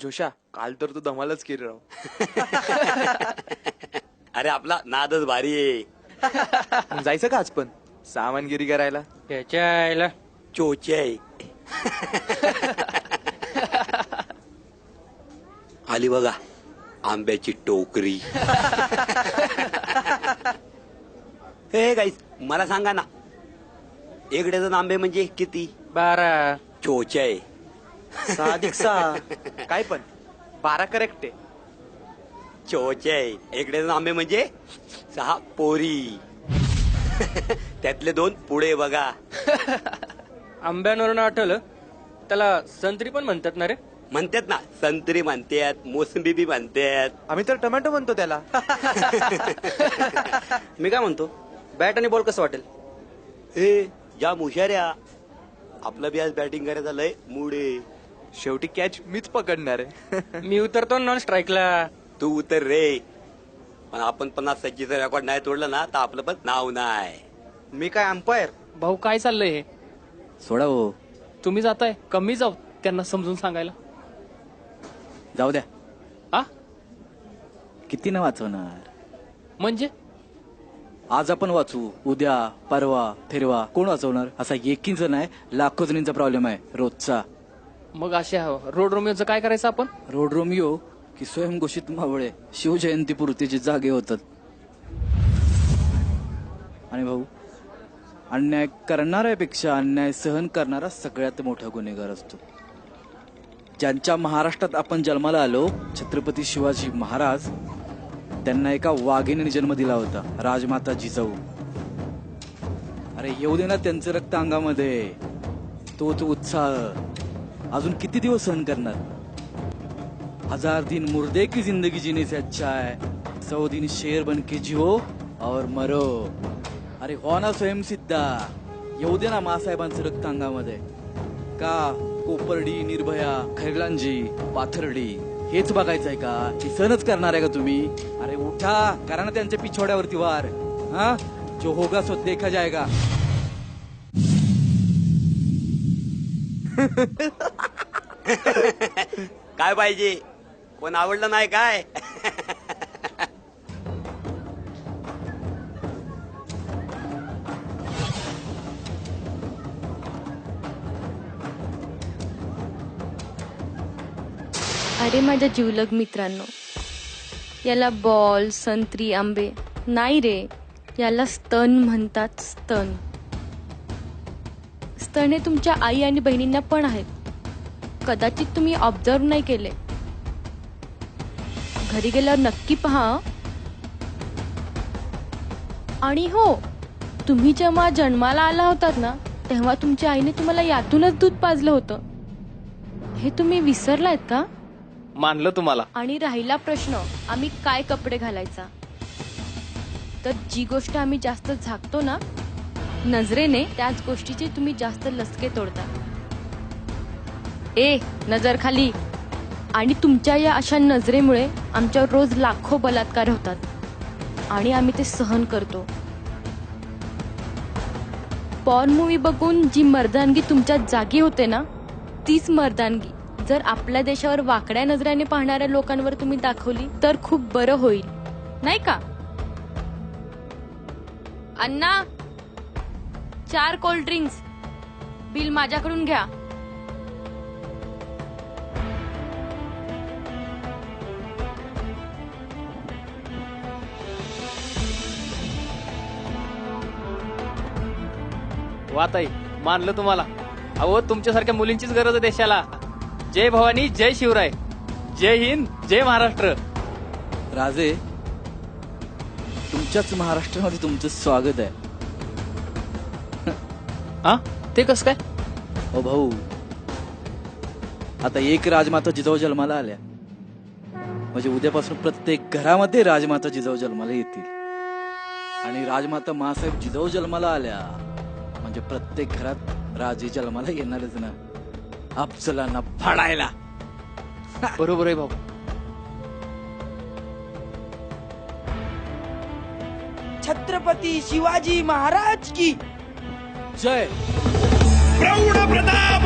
जोशा, काल तर तू धमालच केली राव. अरे आपला नादच भारी आहे. मग जायचं का आज पण सामानगिरी करायला? त्याच्या आईला चोचे आहे. आली बघा आंब्याची टोकरी. हे गाईस मला सांगा ना, एक डझन आंबे म्हणजे किती? 12. चोचे आहे. 6 काय पण 12 करेक्ट आहे. चोचे आहे. एक डझन आंबे म्हणजे 6 पोरी. त्यातले 2 पुढे बघा. आंब्यांवरून आठवलं, त्याला संत्री पण म्हणतात ना रे? म्हणतात ना, संत्री म्हणतात, मोसंबी बी म्हणतात. आम्ही तर टोमॅटो म्हणतो त्याला. मी काय म्हणतो, बॅट आणि बॉल कसं वाटेल? हे या मुशाऱ्या, आपलं बी आज बॅटिंग करायचं लय मूड आहे. शेवटी कॅच मीच पकडणार आहे. मी उतरतो नॉन स्ट्राईकला. तू उतर रे, पण आपण 50 सज्जीचं रेकॉर्ड नाही तोडलं ना तर आपलं पण नाव नाही. मी काय अंपायर? भाऊ काय चाललंय हे? सोडा हो, तुम्ही जाताय, कमी जाऊ त्यांना समजून सांगायला. जाऊ द्या. आ किती ना वाचवणार? म्हणजे आज आपण वाचू, उद्या परवा फिरवा कोण वाचवणार? असा एकींचा नाही, लाखो जणींचा प्रॉब्लेम आहे रोजचा. मग अशा रोड रोमिओचं काय करायचं आपण? रोड रोमिओ की स्वयंघोषित मावळे शिवजयंतीपुरतीचे जागे होतात. आणि भाऊ, अन्याय करणाऱ्यापेक्षा अन्याय सहन करणारा सगळ्यात मोठा गुन्हेगार असतो. ज्यांच्या महाराष्ट्रात आपण जन्माला आलो, छत्रपती शिवाजी महाराज, त्यांना एका वाघिणीने जन्म दिला होता, राजमाता जिजाऊ. अरे येऊ दे ना त्यांचं रक्त अंगामध्ये, तोच उत्साह अजून किती दिवस सहन करणार? 1000 दिन मुर्दे की जिंदगी जीने से अच्छा है 100 दिन शेर बन के जियो और मरो. अरे हो ना स्वयंसिद्धा, येऊ दे ना मासाहेबांचं रक्त अंगामध्ये. का कोपर्डी, निर्भया, खैरलांजी, पाथर्डी हेच बघायचंय का? हे सहनच करणार आहे का तुम्ही? अरे उठा, करा ना त्यांच्या पिछोड्यावरती वार. हा, जो होगा सो देखा जाएगा. काय पाहिजे? कोण आवडलं नाही काय? अरे माझ्या जिवलग मित्रांनो, याला बॉल, संत्री, आंबे नाही रे, याला स्तन म्हणतात. स्तन स्तन हे तुमच्या आई आणि बहिणींना पण आहेत. कदाचित तुम्ही ऑब्झर्व नाही केले. घरी गेल्यावर नक्की पहा. आणि हो, तुम्ही जेव्हा जन्माला आला होतात ना, तेव्हा तुमच्या आईने तुम्हाला यातूनच दूध पाजलं होतं. हे तुम्ही विसरलायत का? मानलं तुम्हाला. आणि राहिला प्रश्न, आम्ही काय कपडे घालायचा, तर जी गोष्ट आम्ही जास्त झाकतो ना नजरेने, त्याच गोष्टीचे तुम्ही जास्त लचके तोडता. ए नजर खाली. आणि तुमच्या या अशा नजरेमुळे आमच्यावर रोज लाखो बलात्कार होतात आणि आम्ही ते सहन करतो. पॉर्न मूवी बघून जी मर्दानगी तुमच्या जागी होते ना, तीच मर्दानगी जर आपल्या देशावर वाकड्या नजरेने पाहणाऱ्या लोकांवर तुम्ही दाखवली तर खूप बरं होईल, नाही का? अण्णा, 4 कोल्ड ड्रिंक्स, बिल माझ्याकडून घ्या. वाताई, मानलं तुम्हाला. अहो, तुमच्यासारख्या मुलींचीच गरज आहे देशाला. जय भवानी, जय शिवराय, जय हिंद, जय महाराष्ट्र. राजे, तुमच्याच महाराष्ट्रामध्ये तुमचं स्वागत आहे. हा, ते कसं काय? ओ भाऊ, आता एक राजमाता जिजाऊ जन्माला आल्या म्हणजे उद्यापासून प्रत्येक घरामध्ये राजमाता जिजाऊ जन्माला येतील. आणि राजमाता मासाहेब जिजाऊ जन्माला आल्या म्हणजे प्रत्येक घरात राजे जन्माला येणारच ना, अफजलांना फाडायला. बरोबर आहे भाऊ. छत्रपती शिवाजी महाराज की जय. प्रौढ प्रताप